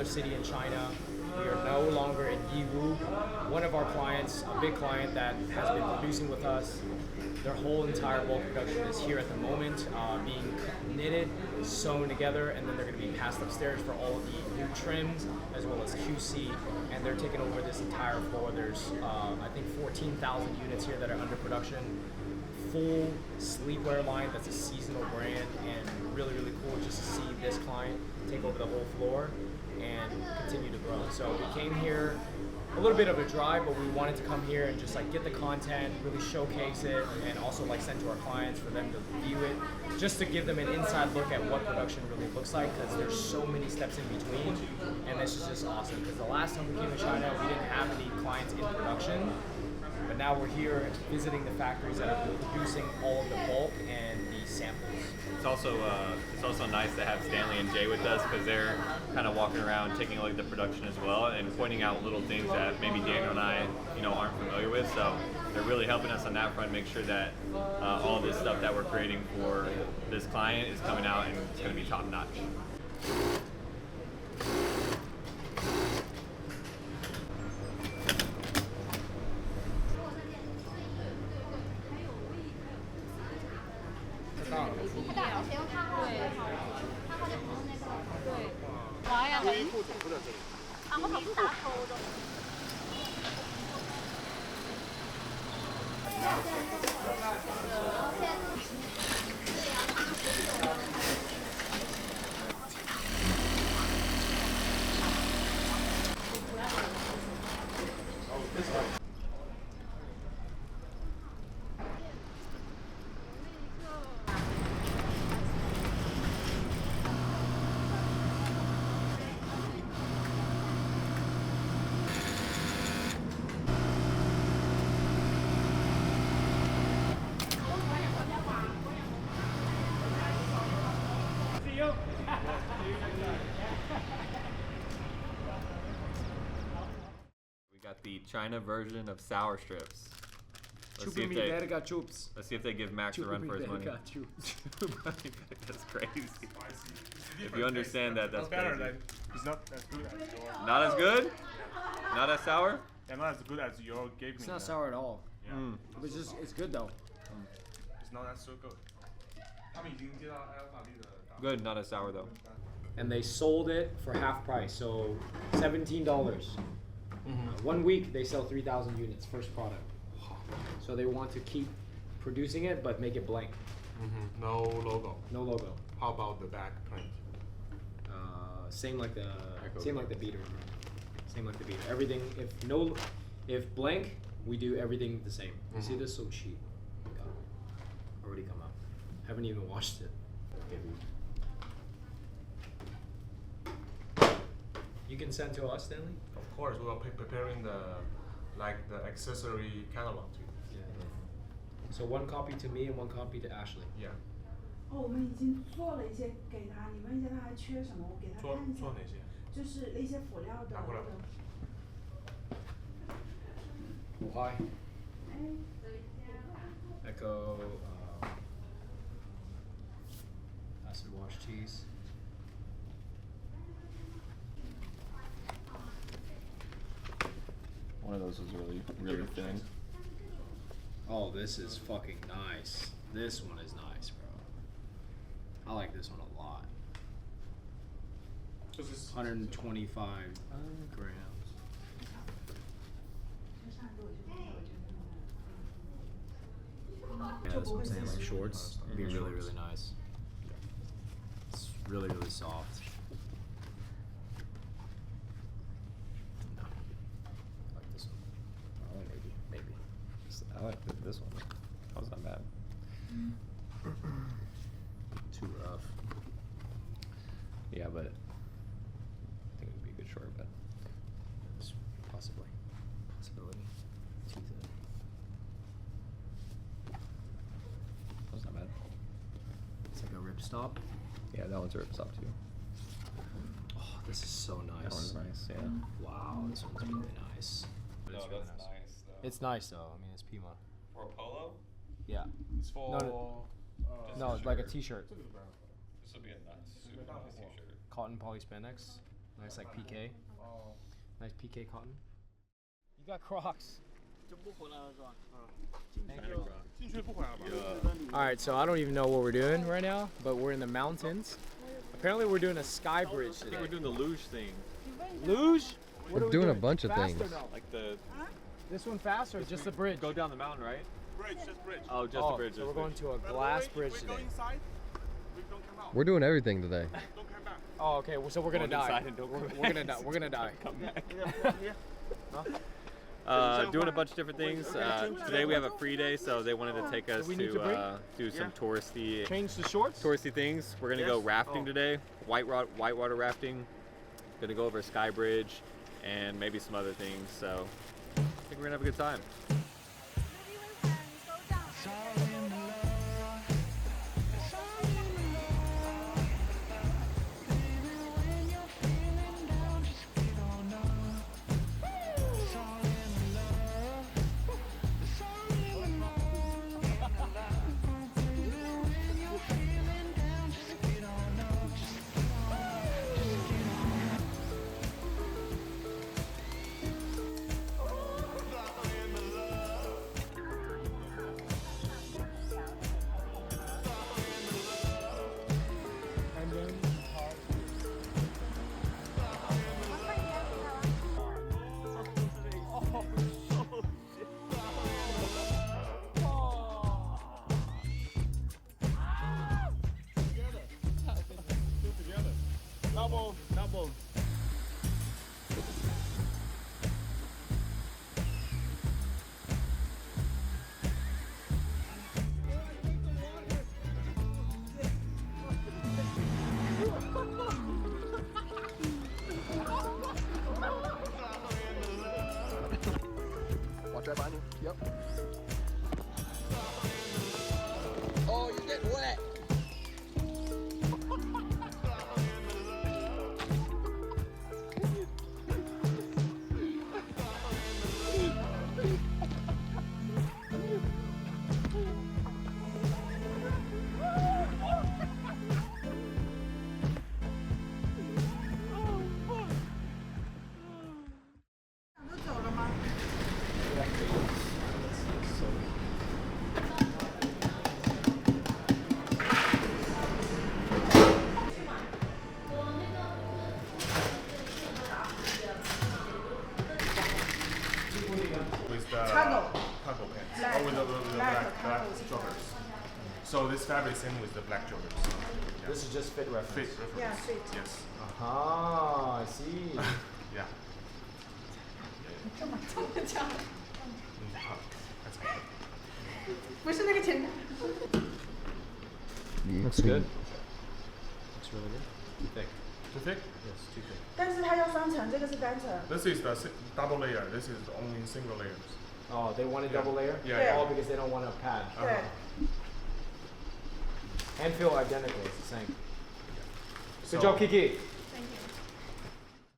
another city in China. We are no longer in Yiwu. One of our clients, a big client that has been producing with us, their whole entire bulk production is here at the moment, being knitted, sewn together, and then they're going to be passed upstairs for all of the new trims, as well as QC, and they're taking over this entire floor. There's, I think, 14,000 units here that are under production. Full sleepwear line that's a seasonal brand, and really, really cool just to see this client take over the whole floor and continue to grow. So we came here a little bit of a drive, but we wanted to come here and just like get the content, really showcase it, and also like send to our clients for them to view it, just to give them an inside look at what production really looks like, because there's so many steps in between, and this is just awesome. Because the last time we came to China, we didn't have any clients in production, but now we're here visiting the factories that are producing all of the bulk and the samples. It's also nice to have Stanley and Jay with us, because they're kind of walking around taking a look at the production as well and pointing out little things that maybe Daniel and I aren't familiar with. So they're really helping us on that front, make sure that all this stuff that we're creating for this client is coming out and it's going to be top notch. We got the China version of sour strips. Let's see if they give Max a run for his money. That's crazy. If you understand that, that's better. crazy. It's not as good as your. Not as good? Not as sour? Yeah, not as good as your gave me. It's not sour at all. Yeah. It's good though. It's not as so good. Good, not as sour though. And they sold it for half price, so $17. 1 week they sell 3,000 units, first product. So they want to keep producing it, but make it blank. No logo. No logo. How about the back print? Same like the beater. Same like the beater. Everything. If blank, we do everything the same. You see this so cheap. God. Already come up. Haven't even washed it. You can send to us, Stanley. Of course, we are preparing the accessory catalog too. Yeah. So 1 copy to me and 1 copy to Ashley. Yeah. 哦，我们已经做了一些给他，你问一下他还缺什么，我给他看一下。做哪些？就是那些辅料的。拿过来。Hi. Echo. Acid wash cheese. One of those was really thin. Oh, this is fucking nice. This one is nice, bro. I like this one a lot. 125 grams. Yeah, that's what I'm saying. Like shorts, would be really, really nice. It's really, really soft. No. I like this one. Oh, maybe. I like this one. That was not bad. Too rough. Yeah, but I think it would be a good short bet. Possibly. Possibility. Too thin. That was not bad. It's like a ripstop. Yeah, that one's a rip stop too. Oh, this is so nice. That one's nice, yeah. Wow, this one's really nice. No, It's really that's nice though. It's nice though. I mean, it's Pima. For a polo? Yeah. It's for. No, it's like a t-shirt. This would be a nice t-shirt. Cotton polyspandex. Nice like PK. Nice PK cotton. You got Crocs. All right, so I don't even know what we're doing right now, but we're in the mountains. Apparently, we're doing a sky bridge today. I think we're doing the luge thing. Luge? What are we doing a bunch of Fast things. or no? Like the This one fast or just the bridge? go down the mountain, right? Bridge, just bridge. Oh, just the bridge. So we're going to a glass bridge today. We're doing everything today. Oh, okay. So we're gonna Going die. inside and don't We're come gonna die. We're gonna die. Come back. Doing a bunch of different things. Today we have a free day, so they wanted to take us we need to break? to do some touristy Change the shorts. things. We're gonna go rafting today, whitewater rafting. Gonna go over Sky Bridge and maybe some other things. So I think we're gonna have a good time. Double. 我再把你 Yep. Oh, you're getting wet. With the Cargo. cargo pants. Black. Or with the Black black cargo. joggers. So this fabric is same with the black joggers. Yeah. This is just fit reference. Fit reference. Yeah, fit. Yes. Ah, I see. Yeah. 这么讲，好，that's good. 不是那个简单。 Looks good. Looks really good. Too thick. Too thick? Yes, too thick. 但是它要双层，这个是单层。 This is the double layer. This is only single layers. Oh, they want a Yeah. double layer? Yeah, yeah. Oh, because they don't want a pad. 对， And feel identical. It's the same. So- Good job, Kiki.